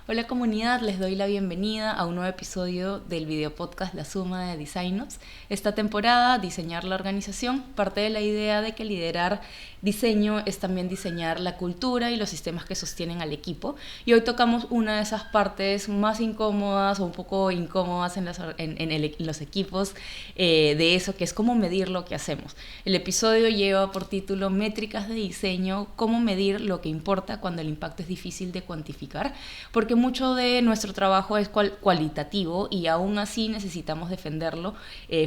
Hola comunidad, les doy la bienvenida a un nuevo episodio del video podcast La Suma de DesignOps. Esta temporada, diseñar la organización, parte de la idea de que liderar diseño es también diseñar la cultura y los sistemas que sostienen al equipo. Y hoy tocamos una de esas partes más incómodas o un poco incómodas en los equipos de eso, que es cómo medir lo que hacemos. El episodio lleva por título Métricas de diseño, cómo medir lo que importa cuando el impacto es difícil de cuantificar, porque mucho de nuestro trabajo es cualitativo y aún así necesitamos defenderlo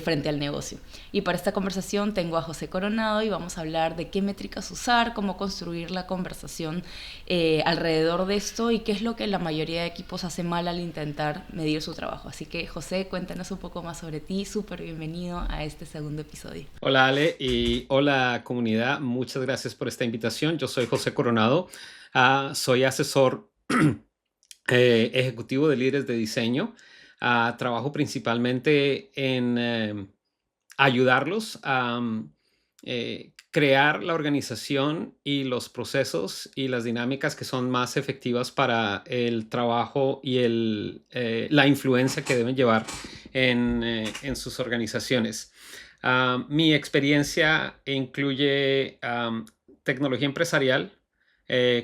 frente al negocio. Y para esta conversación tengo a José Coronado y vamos a hablar de qué métricas usar, cómo construir la conversación alrededor de esto y qué es lo que la mayoría de equipos hace mal al intentar medir su trabajo. Así que José, cuéntanos un poco más sobre ti. Súper bienvenido a este segundo episodio. Hola Ale y hola comunidad, muchas gracias por esta invitación. Yo soy José Coronado, soy asesor ejecutivo de líderes de diseño. Trabajo principalmente en ayudarlos a crear la organización y los procesos y las dinámicas que son más efectivas para el trabajo y la influencia que deben llevar en sus organizaciones. Mi experiencia incluye tecnología empresarial,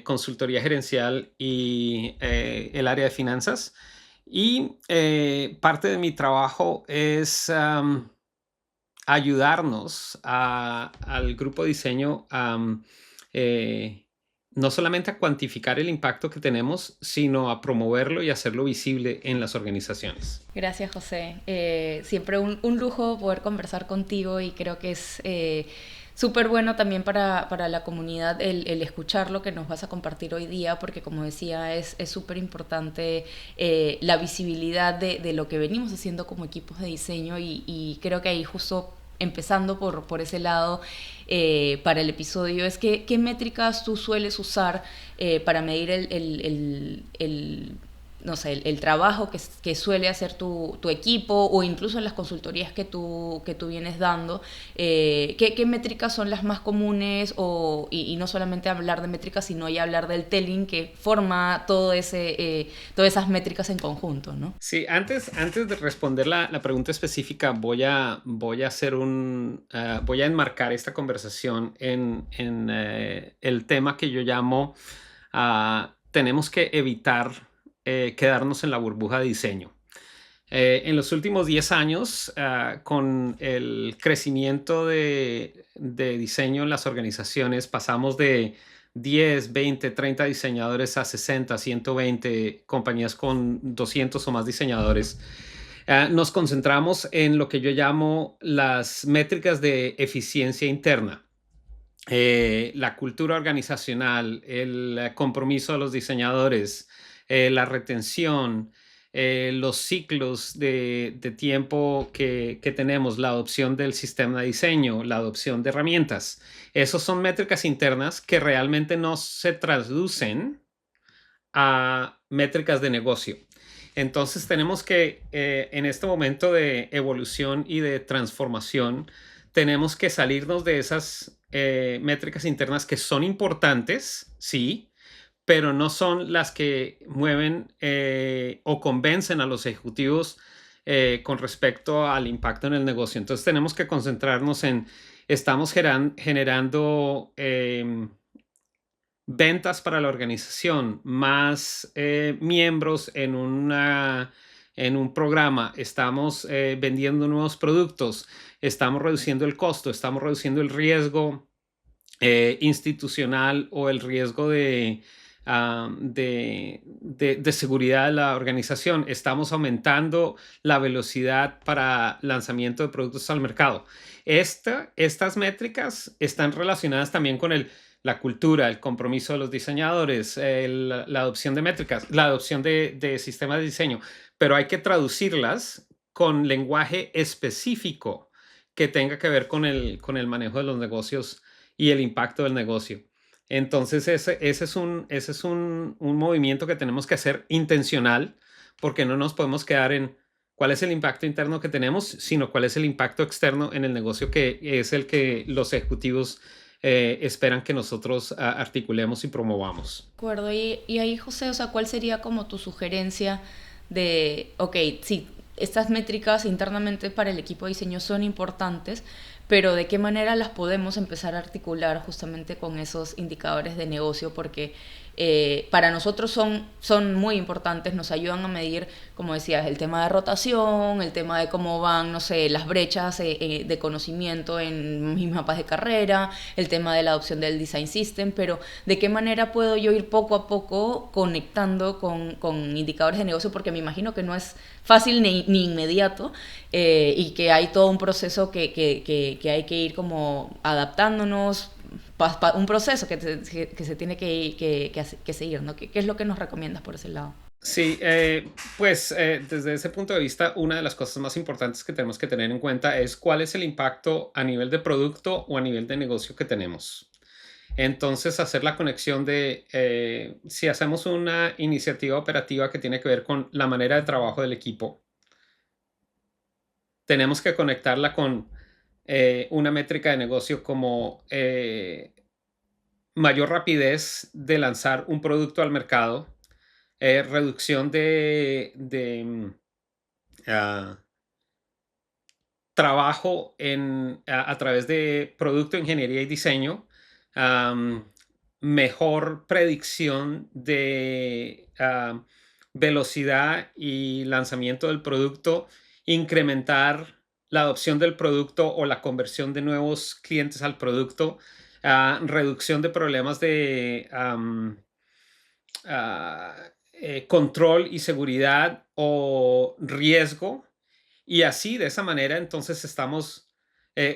consultoría gerencial y el área de finanzas. Y parte de mi trabajo es ayudarnos al grupo de diseño no solamente a cuantificar el impacto que tenemos, sino a promoverlo y hacerlo visible en las organizaciones. Gracias, José. Siempre un lujo poder conversar contigo y creo que es súper bueno también para la comunidad el escuchar lo que nos vas a compartir hoy día, porque como decía, es súper importante la visibilidad de lo que venimos haciendo como equipos de diseño y creo que ahí justo empezando por ese lado, para el episodio, es que qué métricas tú sueles usar para medir no sé, el trabajo que suele hacer tu equipo o incluso en las consultorías que tú vienes dando. ¿Qué métricas son las más comunes? Y no solamente hablar de métricas, sino ya hablar del telling que forma todas esas métricas en conjunto, ¿no? Sí, antes de responder la pregunta específica, voy a enmarcar esta conversación en el tema que yo llamo tenemos que evitar quedarnos en la burbuja de diseño. En los últimos 10 años, con el crecimiento de diseño en las organizaciones, pasamos de 10, 20, 30 diseñadores a 60, 120 compañías con 200 o más diseñadores. Nos concentramos en lo que yo llamo las métricas de eficiencia interna. La cultura organizacional, el compromiso de los diseñadores, la retención, los ciclos de tiempo que tenemos, la adopción del sistema de diseño, la adopción de herramientas. Esas son métricas internas que realmente no se traducen a métricas de negocio. Entonces tenemos que, en este momento de evolución y de transformación, tenemos que salirnos de esas métricas internas que son importantes, sí, pero no son las que mueven o convencen a los ejecutivos con respecto al impacto en el negocio. Entonces tenemos que concentrarnos en, estamos generando ventas para la organización, más miembros en un programa, estamos vendiendo nuevos productos, estamos reduciendo el costo, estamos reduciendo el riesgo institucional o el riesgo de seguridad de la organización. Estamos aumentando la velocidad para lanzamiento de productos al mercado. Estas métricas están relacionadas también con la cultura, el compromiso de los diseñadores, la adopción de métricas, la adopción de sistemas de diseño, pero hay que traducirlas con lenguaje específico que tenga que ver con el manejo de los negocios y el impacto del negocio. Entonces, ese es un movimiento que tenemos que hacer intencional, porque no nos podemos quedar en cuál es el impacto interno que tenemos, sino cuál es el impacto externo en el negocio, que es el que los ejecutivos esperan que nosotros articulemos y promovamos. De acuerdo. Y ahí, José, o sea, ¿cuál sería como tu sugerencia de, ok, sí, estas métricas internamente para el equipo de diseño son importantes, pero de qué manera las podemos empezar a articular justamente con esos indicadores de negocio? Porque para nosotros son muy importantes, nos ayudan a medir, como decías, el tema de rotación, el tema de cómo van, no sé, las brechas de conocimiento en mis mapas de carrera, el tema de la adopción del design system, pero de qué manera puedo yo ir poco a poco conectando con indicadores de negocio, porque me imagino que no es fácil ni inmediato, y que hay todo un proceso que hay que ir como adaptándonos, un proceso que se tiene que seguir, ¿no? ¿Qué es lo que nos recomiendas por ese lado? Sí, pues desde ese punto de vista, una de las cosas más importantes que tenemos que tener en cuenta es cuál es el impacto a nivel de producto o a nivel de negocio que tenemos. Entonces, hacer la conexión de si hacemos una iniciativa operativa que tiene que ver con la manera de trabajo del equipo, tenemos que conectarla con una métrica de negocio como mayor rapidez de lanzar un producto al mercado, reducción ah, trabajo a través de producto, ingeniería y diseño, am, mejor predicción de velocidad y lanzamiento del producto, incrementar la adopción del producto o la conversión de nuevos clientes al producto, reducción de problemas de control y seguridad o riesgo. Y así, de esa manera, entonces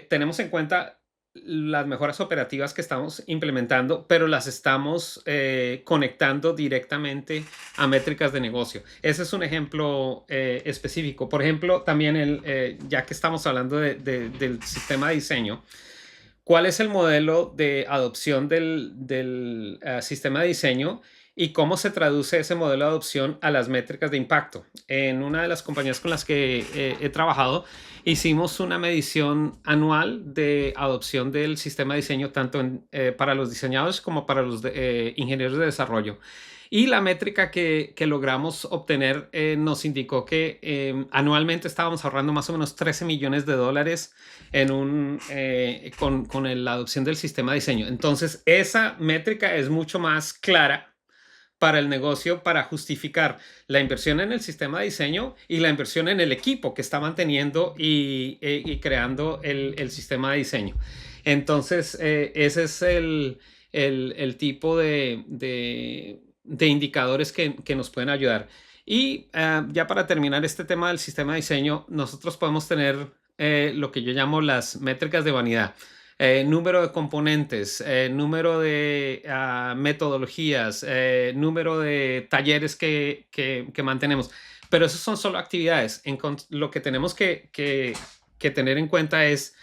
tenemos en cuenta las mejoras operativas que estamos implementando, pero las estamos conectando directamente a métricas de negocio. Ese es un ejemplo específico. Por ejemplo, también ya que estamos hablando del sistema de diseño, ¿cuál es el modelo de adopción del sistema de diseño y cómo se traduce ese modelo de adopción a las métricas de impacto? En una de las compañías con las que he trabajado, hicimos una medición anual de adopción del sistema de diseño, tanto para los diseñadores como para los ingenieros de desarrollo. Y la métrica que logramos obtener nos indicó que anualmente estábamos ahorrando más o menos $13 millones con la adopción del sistema de diseño. Entonces, esa métrica es mucho más clara para el negocio para justificar la inversión en el sistema de diseño y la inversión en el equipo que está manteniendo y creando el sistema de diseño. Entonces, ese es el tipo de indicadores que nos pueden ayudar. Y ya para terminar este tema del sistema de diseño, nosotros podemos tener lo que yo llamo las métricas de vanidad. Número de componentes, número de metodologías, número de talleres que mantenemos. Pero eso son solo actividades. Lo que tenemos que tener en cuenta es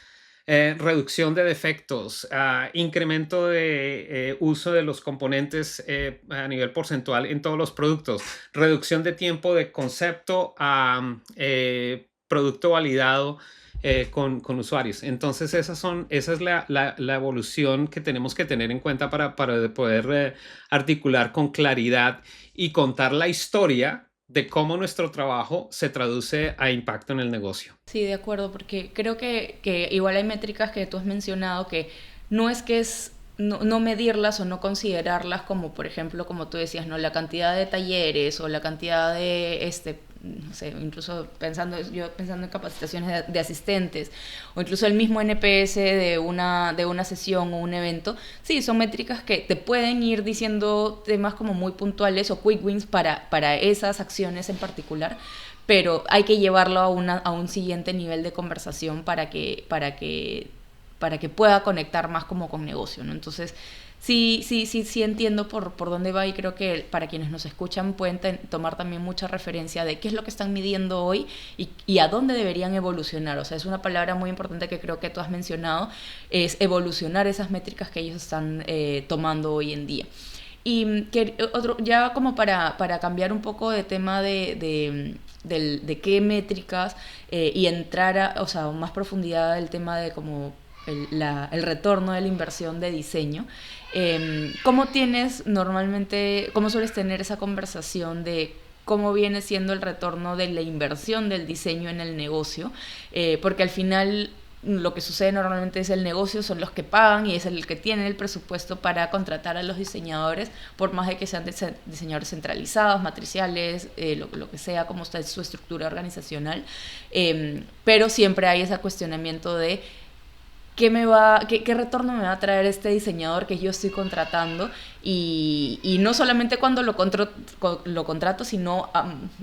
reducción de defectos, incremento de uso de los componentes a nivel porcentual en todos los productos, reducción de tiempo de concepto a producto validado con usuarios. Entonces, esa es la evolución que tenemos que tener en cuenta para poder articular con claridad y contar la historia de cómo nuestro trabajo se traduce a impacto en el negocio. Sí, de acuerdo, porque creo que igual hay métricas que tú has mencionado que no es que es no medirlas o no considerarlas como, por ejemplo, como tú decías, ¿no? La cantidad de talleres o la cantidad de, no sé, incluso yo pensando en capacitaciones de asistentes o incluso el mismo NPS de una sesión o un evento. Sí, son métricas que te pueden ir diciendo temas como muy puntuales o quick wins para esas acciones en particular, pero hay que llevarlo a un siguiente nivel de conversación para que pueda conectar más como con negocio, ¿no? Entonces, sí entiendo por dónde va, y creo que para quienes nos escuchan pueden tomar también mucha referencia de qué es lo que están midiendo hoy y a dónde deberían evolucionar. O sea, es una palabra muy importante que creo que tú has mencionado, es evolucionar esas métricas que ellos están tomando hoy en día. Y ya como para cambiar un poco de tema de qué métricas y entrar o sea, más profundidad del tema de como el retorno de la inversión de diseño. ¿Cómo tienes normalmente, cómo sueles tener esa conversación de cómo viene siendo el retorno de la inversión del diseño en el negocio? Porque al final lo que sucede normalmente es el negocio son los que pagan y es el que tiene el presupuesto para contratar a los diseñadores, por más de que sean diseñadores centralizados, matriciales, lo que sea, como está su estructura organizacional. Pero siempre hay ese cuestionamiento de qué retorno me va a traer este diseñador que yo estoy contratando, y no solamente cuando lo contrato, sino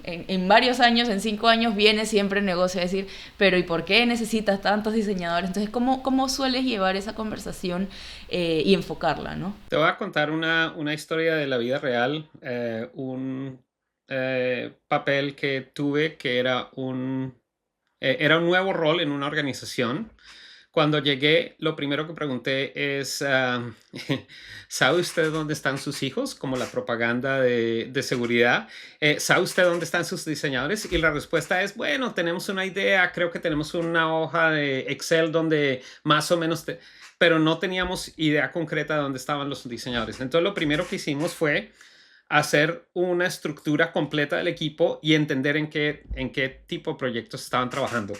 en varios años, en 5 años, viene siempre el negocio a decir, pero ¿y por qué necesitas tantos diseñadores? Entonces, ¿cómo sueles llevar esa conversación y enfocarla, ¿no? Te voy a contar una historia de la vida real, un papel que tuve que era un nuevo rol en una organización. Cuando llegué, lo primero que pregunté es, ¿sabe usted dónde están sus hijos? Como la propaganda de seguridad. ¿Sabe usted dónde están sus diseñadores? Y la respuesta es, bueno, tenemos una idea, creo que tenemos una hoja de Excel donde más o menos, pero no teníamos idea concreta de dónde estaban los diseñadores. Entonces, lo primero que hicimos fue hacer una estructura completa del equipo y entender en qué tipo de proyectos estaban trabajando.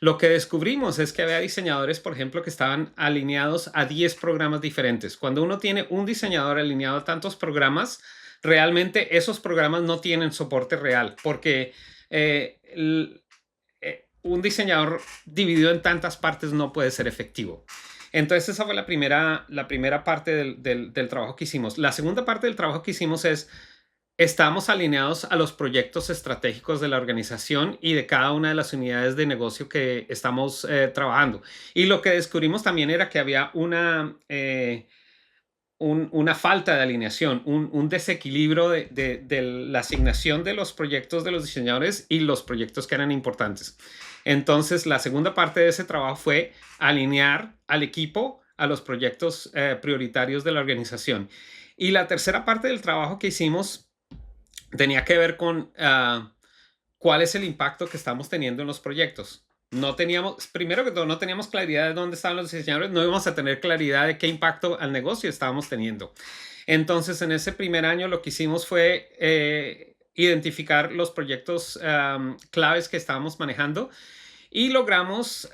Lo que descubrimos es que había diseñadores, por ejemplo, que estaban alineados a 10 programas diferentes. Cuando uno tiene un diseñador alineado a tantos programas, realmente esos programas no tienen soporte real, porque un diseñador dividido en tantas partes no puede ser efectivo. Entonces esa fue la primera parte del trabajo que hicimos. La segunda parte del trabajo que hicimos es, estamos alineados a los proyectos estratégicos de la organización y de cada una de las unidades de negocio que estamos trabajando. Y lo que descubrimos también era que había una falta de alineación, un desequilibrio de la asignación de los proyectos de los diseñadores y los proyectos que eran importantes. Entonces, la segunda parte de ese trabajo fue alinear al equipo a los proyectos prioritarios de la organización. Y la tercera parte del trabajo que hicimos tenía que ver con cuál es el impacto que estamos teniendo en los proyectos. Primero que todo, no teníamos claridad de dónde estaban los diseñadores, no íbamos a tener claridad de qué impacto al negocio estábamos teniendo. Entonces, en ese primer año lo que hicimos fue identificar los proyectos claves que estábamos manejando y logramos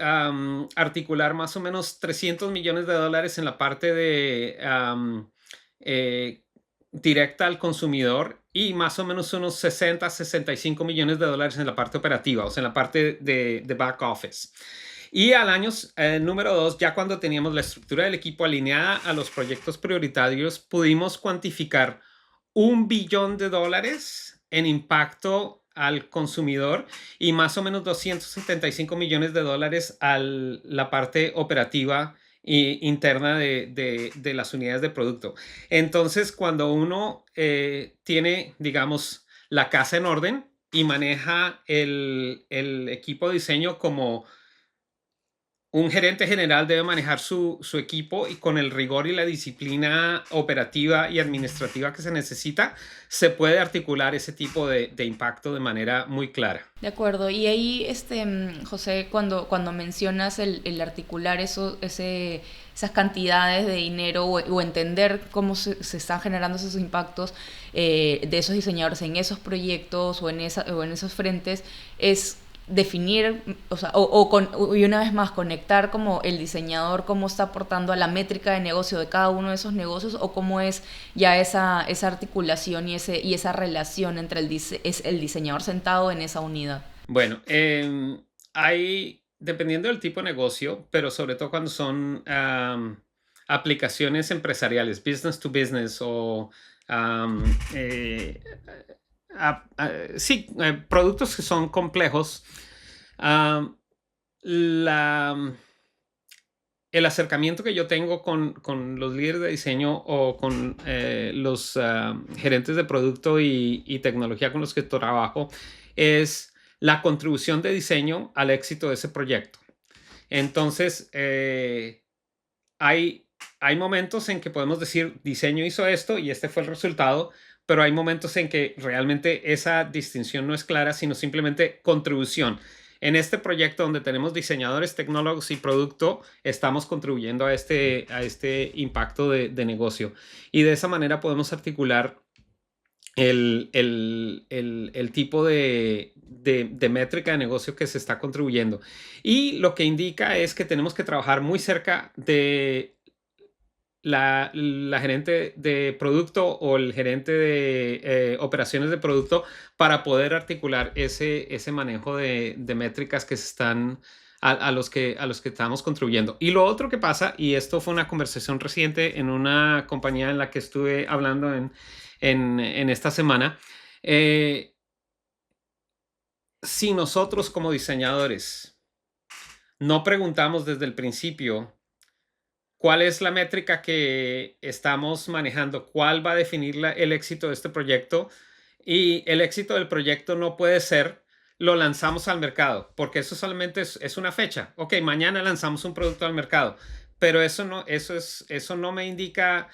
articular más o menos $300 millones en la parte de directa al consumidor y más o menos unos 65 millones en la parte operativa, o sea, en la parte de back office. Y al año número 2, ya cuando teníamos la estructura del equipo alineada a los proyectos prioritarios, pudimos cuantificar $1 billón en impacto al consumidor y más o menos $275 millones a la parte operativa interna de las unidades de producto. Entonces, cuando uno tiene, digamos, la casa en orden y maneja el equipo de diseño como un gerente general debe manejar su equipo y con el rigor y la disciplina operativa y administrativa que se necesita, se puede articular ese tipo de impacto de manera muy clara. De acuerdo. Y ahí, José, cuando mencionas el articular esas cantidades de dinero o entender cómo se están generando esos impactos de esos diseñadores en esos proyectos o en esos frentes, es definir, o sea, y una vez más conectar como el diseñador cómo está aportando a la métrica de negocio de cada uno de esos negocios, o cómo es ya esa articulación y esa relación entre el diseñador sentado en esa unidad. Bueno, dependiendo del tipo de negocio, pero sobre todo cuando son aplicaciones empresariales, business to business o productos que son complejos. El acercamiento que yo tengo con los líderes de diseño o con los gerentes de producto y tecnología con los que trabajo es la contribución de diseño al éxito de ese proyecto. Entonces, hay momentos en que podemos decir, diseño hizo esto y este fue el resultado, pero hay momentos en que realmente esa distinción no es clara, sino simplemente contribución. en este proyecto donde tenemos diseñadores, tecnólogos y producto, estamos contribuyendo a este impacto de negocio. Y de esa manera podemos articular el tipo de métrica de negocio que se está contribuyendo. Y lo que indica es que tenemos que trabajar muy cerca de la gerente de producto o el gerente de operaciones de producto para poder articular ese manejo de métricas que se están a los que estamos contribuyendo. Y lo otro que pasa, y esto fue una conversación reciente en una compañía en la que estuve hablando en esta semana, si nosotros como diseñadores no preguntamos desde el principio cuál es la métrica que estamos manejando, cuál va a definir el éxito de este proyecto, y el éxito del proyecto no puede ser lo lanzamos al mercado, porque eso solamente es una fecha. Ok, mañana lanzamos un producto al mercado, pero eso no me indica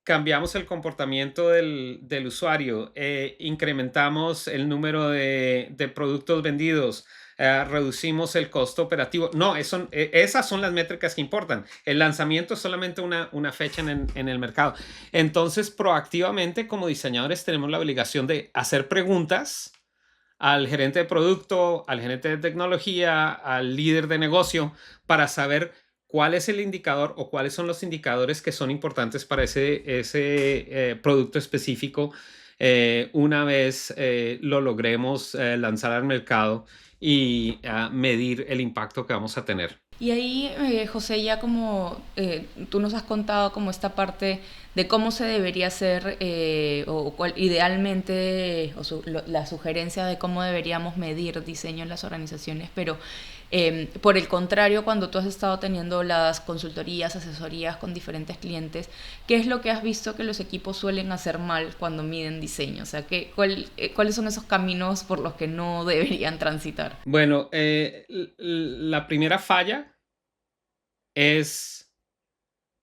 cambiamos el comportamiento del usuario, incrementamos el número de productos vendidos, reducimos el costo operativo. No, esas son las métricas que importan. El lanzamiento es solamente una fecha en el mercado. Entonces, proactivamente, como diseñadores, tenemos la obligación de hacer preguntas al gerente de producto, al gerente de tecnología, al líder de negocio, para saber cuál es el indicador o cuáles son los indicadores que son importantes para ese producto específico una vez lo logremos lanzar al mercado y medir el impacto que vamos a tener. Y ahí, José, ya como tú nos has contado como esta parte de cómo se debería hacer o cuál, idealmente la sugerencia de cómo deberíamos medir diseño en las organizaciones, pero por el contrario, cuando tú has estado teniendo las consultorías, asesorías con diferentes clientes, ¿qué es lo que has visto que los equipos suelen hacer mal cuando miden diseño? O sea, ¿cuáles son esos caminos por los que no deberían transitar? Bueno, la primera falla es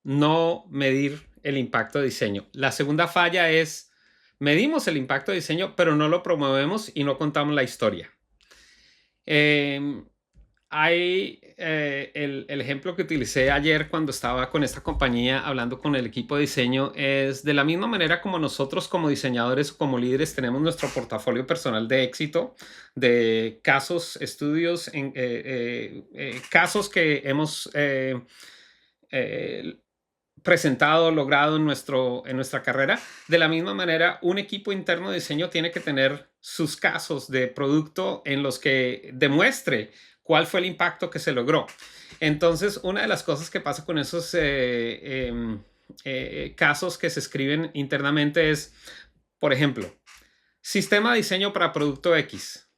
no medir el impacto de diseño. La segunda falla es medimos el impacto de diseño, pero no lo promovemos y no contamos la historia. Hay el ejemplo que utilicé ayer cuando estaba con esta compañía hablando con el equipo de diseño es de la misma manera como nosotros como diseñadores o como líderes tenemos nuestro portafolio personal de éxito, de casos, estudios, casos que hemos presentado, logrado en nuestra carrera. De la misma manera, un equipo interno de diseño tiene que tener sus casos de producto en los que demuestre cuál fue el impacto que se logró. Entonces, una de las cosas que pasa con esos casos que se escriben internamente es, por ejemplo, sistema de diseño para producto X.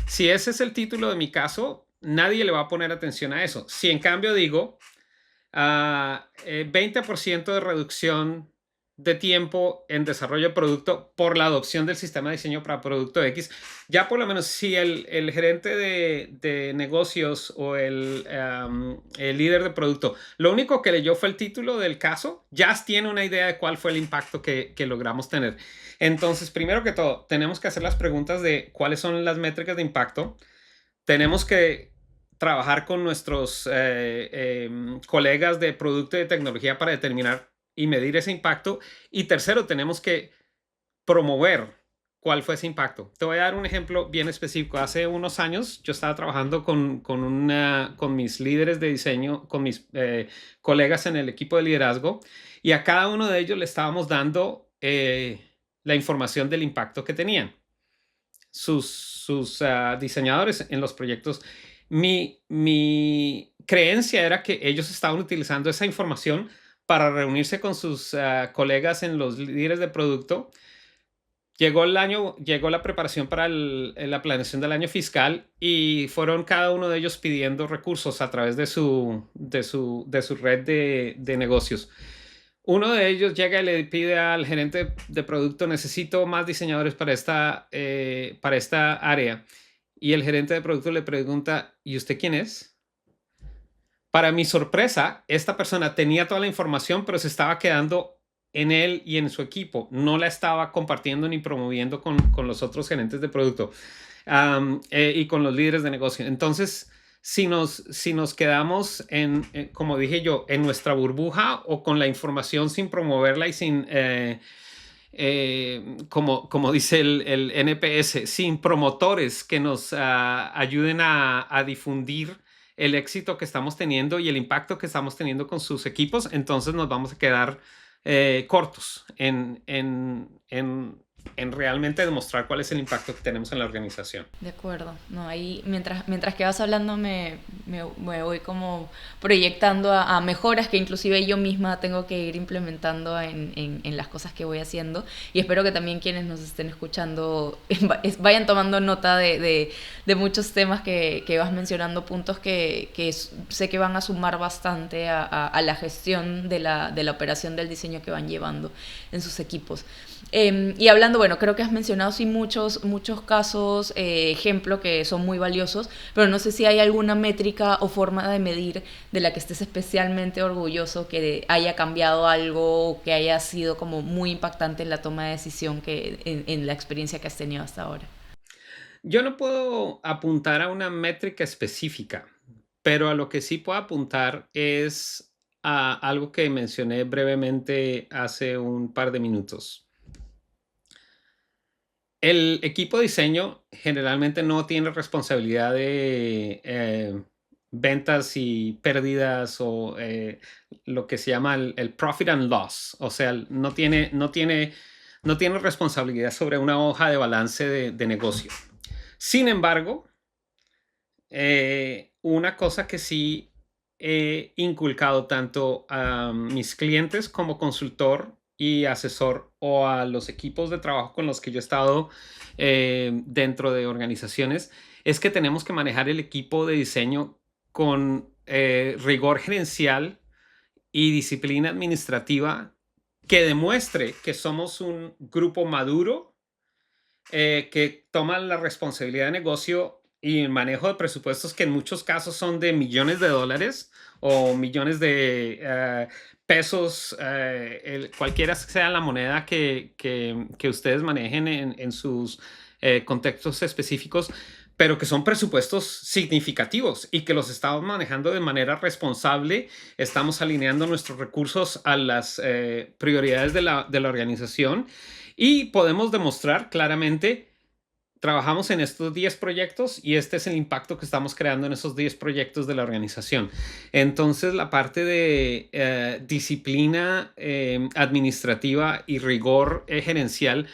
Si ese es el título de mi caso, nadie le va a poner atención a eso. Si en cambio digo 20% de reducción de tiempo en desarrollo de producto por la adopción del sistema de diseño para producto X, ya por lo menos si el gerente de negocios o el líder de producto, lo único que leyó fue el título del caso, ya tiene una idea de cuál fue el impacto que logramos tener. Entonces, primero que todo, tenemos que hacer las preguntas de cuáles son las métricas de impacto. Tenemos que trabajar con nuestros colegas de producto y de tecnología para determinar y medir ese impacto. Y tercero, tenemos que promover cuál fue ese impacto. Te voy a dar un ejemplo bien específico. Hace unos años yo estaba trabajando con mis líderes de diseño, con mis colegas en el equipo de liderazgo, y a cada uno de ellos le estábamos dando la información del impacto que tenían sus diseñadores en los proyectos. Mi creencia era que ellos estaban utilizando esa información para reunirse con sus colegas en los líderes de producto. Llegó la preparación para la planeación del año fiscal y fueron cada uno de ellos pidiendo recursos a través de su red de negocios. Uno de ellos llega y le pide al gerente de producto, necesito más diseñadores para esta área. Y el gerente de producto le pregunta, ¿y usted quién es? Para mi sorpresa, esta persona tenía toda la información, pero se estaba quedando en él y en su equipo. No la estaba compartiendo ni promoviendo con los otros gerentes de producto. y con los líderes de negocio. Entonces, si nos quedamos como dije yo, en nuestra burbuja o con la información sin promoverla y sin, como dice el NPS, sin promotores que nos ayuden a difundir el éxito que estamos teniendo y el impacto que estamos teniendo con sus equipos, entonces nos vamos a quedar cortos en realmente demostrar cuál es el impacto que tenemos en la organización. De acuerdo. No, ahí mientras que vas hablando me voy como proyectando a mejoras que inclusive yo misma tengo que ir implementando en las cosas que voy haciendo. Y espero que también quienes nos estén escuchando vayan tomando nota de muchos temas que vas mencionando, puntos que sé que van a sumar bastante a la gestión de la operación del diseño que van llevando en sus equipos. Y hablando, bueno, creo que has mencionado sí muchos casos, ejemplo, que son muy valiosos, pero no sé si hay alguna métrica o forma de medir de la que estés especialmente orgulloso, que haya cambiado algo o que haya sido como muy impactante en la toma de decisión en la experiencia que has tenido hasta ahora. Yo no puedo apuntar a una métrica específica, pero a lo que sí puedo apuntar es a algo que mencioné brevemente hace un par de minutos. El equipo de diseño generalmente no tiene responsabilidad de ventas y pérdidas o lo que se llama el profit and loss. O sea, no tiene responsabilidad sobre una hoja de balance de negocio. Sin embargo, una cosa que sí he inculcado tanto a mis clientes como consultor y asesor o a los equipos de trabajo con los que yo he estado dentro de organizaciones es que tenemos que manejar el equipo de diseño con rigor gerencial y disciplina administrativa que demuestre que somos un grupo maduro que toman la responsabilidad de negocio y el manejo de presupuestos que en muchos casos son de millones de dólares o millones de pesos, cualquiera sea la moneda que ustedes manejen en sus contextos específicos, pero que son presupuestos significativos y que los estamos manejando de manera responsable. Estamos alineando nuestros recursos a las prioridades de la organización y podemos demostrar claramente, trabajamos en estos 10 proyectos y este es el impacto que estamos creando en esos 10 proyectos de la organización. Entonces, la parte de disciplina administrativa y rigor gerencial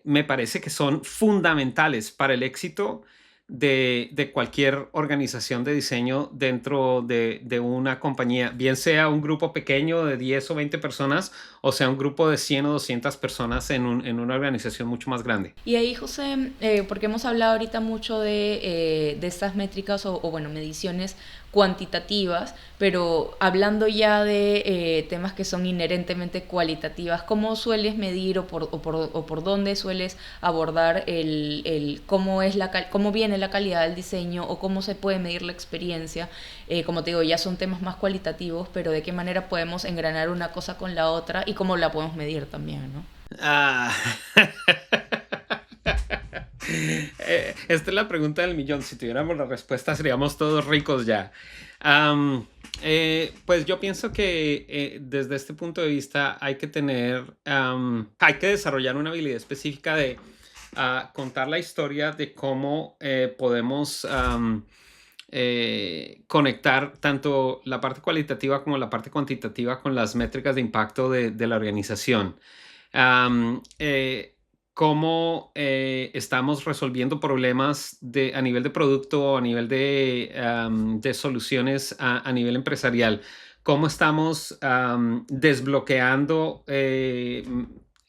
me parece que son fundamentales para el éxito de cualquier organización de diseño dentro de una compañía, bien sea un grupo pequeño de 10 o 20 personas o sea un grupo de 100 o 200 personas en una organización mucho más grande. Y ahí, José, porque hemos hablado ahorita mucho de estas métricas bueno, mediciones cuantitativas, pero hablando ya de temas que son inherentemente cualitativas, ¿cómo sueles medir o por dónde sueles abordar cómo viene la calidad del diseño o cómo se puede medir la experiencia? Como te digo, ya son temas más cualitativos, pero de qué manera podemos engranar una cosa con la otra y cómo la podemos medir también, ¿no? Ah. Esta es la pregunta del millón. Si tuviéramos la respuesta, seríamos todos ricos ya. Pues yo pienso que desde este punto de vista hay que hay que desarrollar una habilidad específica de contar la historia de cómo podemos conectar tanto la parte cualitativa como la parte cuantitativa con las métricas de impacto de la organización. Cómo estamos resolviendo problemas a nivel de producto, a nivel de soluciones a nivel empresarial, cómo estamos desbloqueando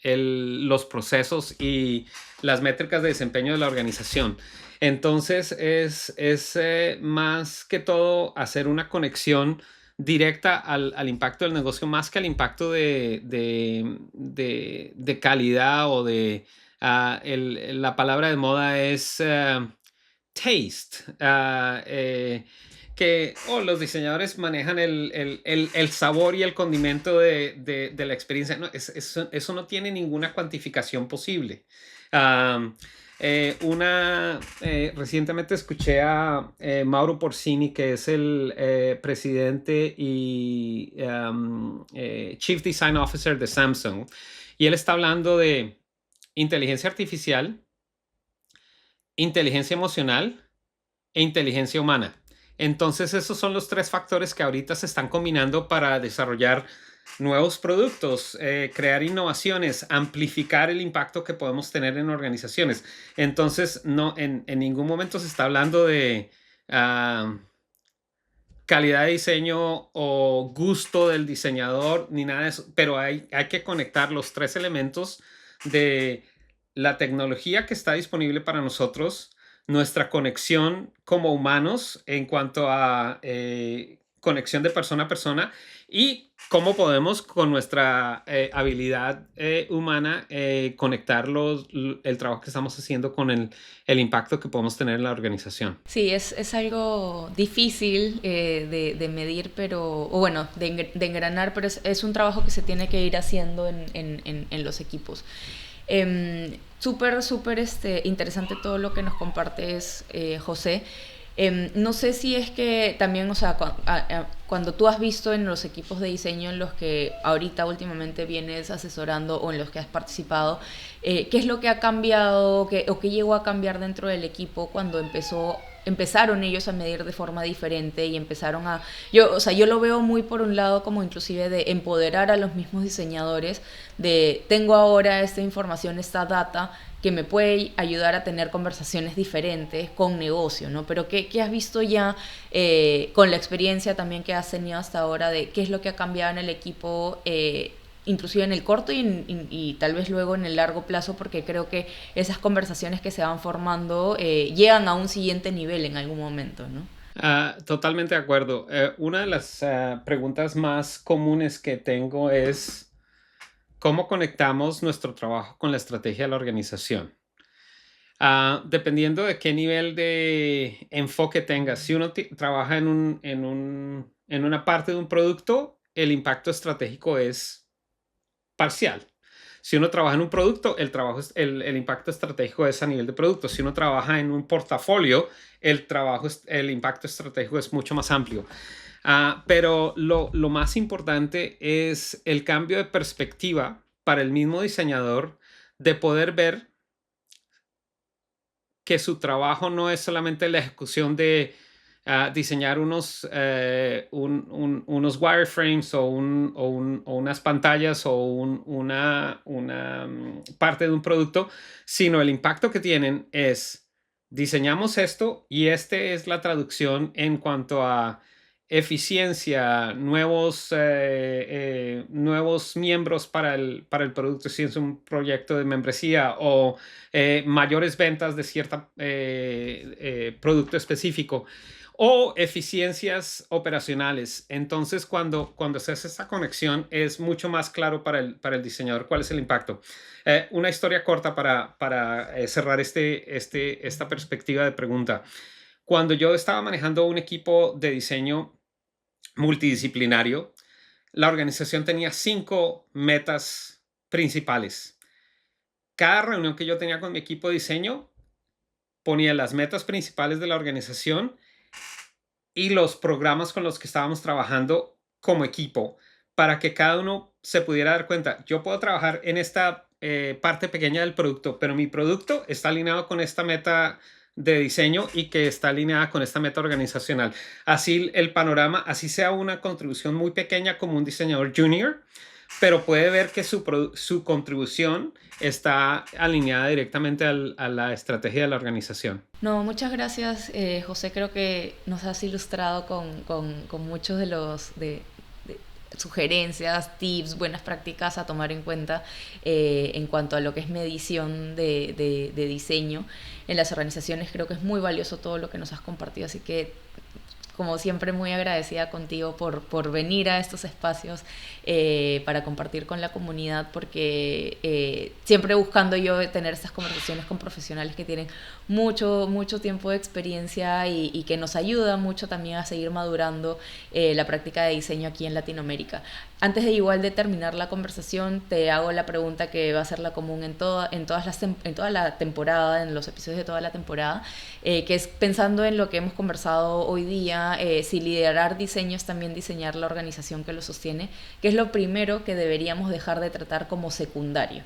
los procesos y las métricas de desempeño de la organización. Entonces, es más que todo hacer una conexión directa al impacto del negocio más que al impacto de calidad o la palabra de moda es taste. Que los diseñadores manejan el sabor y el condimento de la experiencia. No, eso no tiene ninguna cuantificación posible. Recientemente escuché a Mauro Porcini, que es el presidente y Chief Design Officer de Samsung, y él está hablando de inteligencia artificial, inteligencia emocional e inteligencia humana. Entonces, esos son los tres factores que ahorita se están combinando para desarrollar nuevos productos, crear innovaciones, amplificar el impacto que podemos tener en organizaciones. Entonces, no, en ningún momento se está hablando de calidad de diseño o gusto del diseñador, ni nada de eso, pero hay que conectar los tres elementos de la tecnología que está disponible para nosotros, nuestra conexión como humanos en cuanto a conexión de persona a persona, y cómo podemos con nuestra habilidad humana conectar el trabajo que estamos haciendo con el impacto que podemos tener en la organización. Sí, es algo difícil de medir, pero, o bueno, de engranar, pero es un trabajo que se tiene que ir haciendo en los equipos. Súper, súper interesante todo lo que nos compartes, José. No sé si es que también, o sea, cuando tú has visto en los equipos de diseño en los que ahorita últimamente vienes asesorando o en los que has participado, ¿qué es lo que ha cambiado o qué llegó a cambiar dentro del equipo cuando empezaron ellos a medir de forma diferente y empezaron a... O sea, yo lo veo muy por un lado como inclusive de empoderar a los mismos diseñadores, de tengo ahora esta información, esta data que me puede ayudar a tener conversaciones diferentes con negocio, ¿no? Pero ¿qué has visto ya con la experiencia también que has tenido hasta ahora de qué es lo que ha cambiado en el equipo, inclusive en el corto y tal vez luego en el largo plazo? Porque creo que esas conversaciones que se van formando llegan a un siguiente nivel en algún momento, ¿no? Totalmente de acuerdo. Una de las preguntas más comunes que tengo es: ¿cómo conectamos nuestro trabajo con la estrategia de la organización? Dependiendo de qué nivel de enfoque tengas, si uno trabaja en una parte de un producto, el impacto estratégico es parcial. Si uno trabaja en un producto, el impacto estratégico es a nivel de producto. Si uno trabaja en un portafolio, el impacto estratégico es mucho más amplio. Pero lo más importante es el cambio de perspectiva para el mismo diseñador, de poder ver que su trabajo no es solamente la ejecución de diseñar unos wireframes o unas pantallas o una parte de un producto, sino el impacto que tienen es: diseñamos esto y es la traducción en cuanto a eficiencia, nuevos miembros para el producto, si es un proyecto de membresía, o mayores ventas de cierto producto específico, o eficiencias operacionales. Entonces, cuando se hace esa conexión, es mucho más claro para el diseñador cuál es el impacto. Una historia corta para cerrar esta perspectiva de pregunta. Cuando yo estaba manejando un equipo de diseño multidisciplinario, la organización tenía 5 metas principales. Cada reunión que yo tenía con mi equipo de diseño ponía las metas principales de la organización y los programas con los que estábamos trabajando como equipo, para que cada uno se pudiera dar cuenta: yo puedo trabajar en esta parte pequeña del producto, pero mi producto está alineado con esta meta de diseño y que está alineada con esta meta organizacional. Así el panorama, así sea una contribución muy pequeña como un diseñador junior, pero puede ver que su contribución está alineada directamente a la estrategia de la organización. No, muchas gracias, José. Creo que nos has ilustrado con muchos de sugerencias, tips, buenas prácticas a tomar en cuenta en cuanto a lo que es medición de diseño en las organizaciones. Creo que es muy valioso todo lo que nos has compartido, así que como siempre, muy agradecida contigo por venir a estos espacios para compartir con la comunidad, porque siempre buscando yo tener estas conversaciones con profesionales que tienen mucho tiempo de experiencia y que nos ayuda mucho también a seguir madurando la práctica de diseño aquí en Latinoamérica. Antes de igual de terminar la conversación, te hago la pregunta que va a ser la común en toda la temporada, en los episodios de toda la temporada, que es pensando en lo que hemos conversado hoy día, si liderar diseño es también diseñar la organización que lo sostiene, ¿qué es lo primero que deberíamos dejar de tratar como secundario?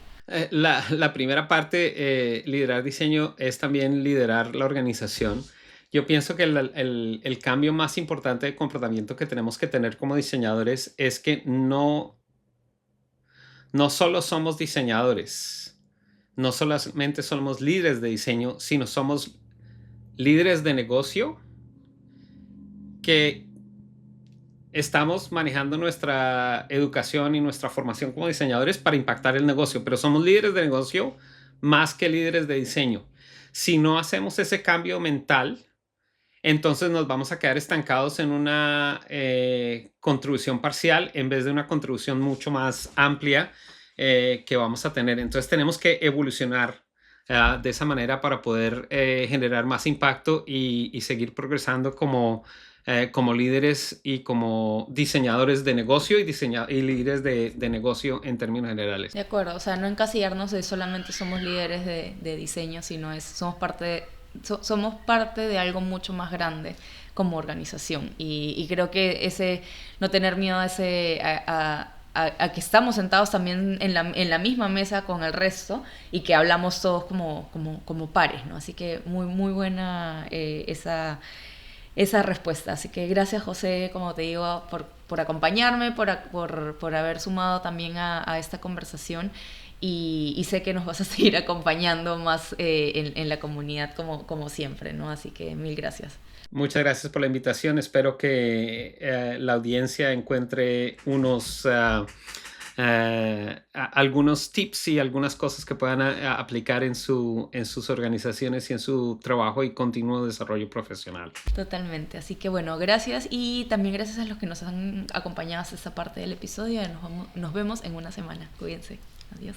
La primera parte, liderar diseño, es también liderar la organización. Yo pienso que el cambio más importante de comportamiento que tenemos que tener como diseñadores es que no solo somos diseñadores, no solamente somos líderes de diseño, sino somos líderes de negocio que estamos manejando nuestra educación y nuestra formación como diseñadores para impactar el negocio, pero somos líderes de negocio más que líderes de diseño. Si no hacemos ese cambio mental, entonces nos vamos a quedar estancados en una contribución parcial en vez de una contribución mucho más amplia que vamos a tener. Entonces tenemos que evolucionar de esa manera para poder generar más impacto y seguir progresando como líderes y como diseñadores de negocio y líderes de negocio en términos generales. De acuerdo, o sea, no encasillarnos de solamente somos líderes de diseño, sino somos parte de algo mucho más grande como organización. Y creo que no tener miedo a que estamos sentados también en la misma mesa con el resto y que hablamos todos como pares, ¿no? Así que muy buena esa respuesta. Así que gracias, José, como te digo, por acompañarme, por haber sumado también a esta conversación. Y sé que nos vas a seguir acompañando más en la comunidad como siempre, ¿no? Así que mil gracias. Muchas gracias por la invitación. Espero que la audiencia encuentre algunos tips y algunas cosas que puedan aplicar en sus organizaciones y en su trabajo y continuo desarrollo profesional. Totalmente. Así que bueno, gracias, y también gracias a los que nos han acompañado hasta esta parte del episodio. Nos vemos en una semana. Cuídense. Adiós.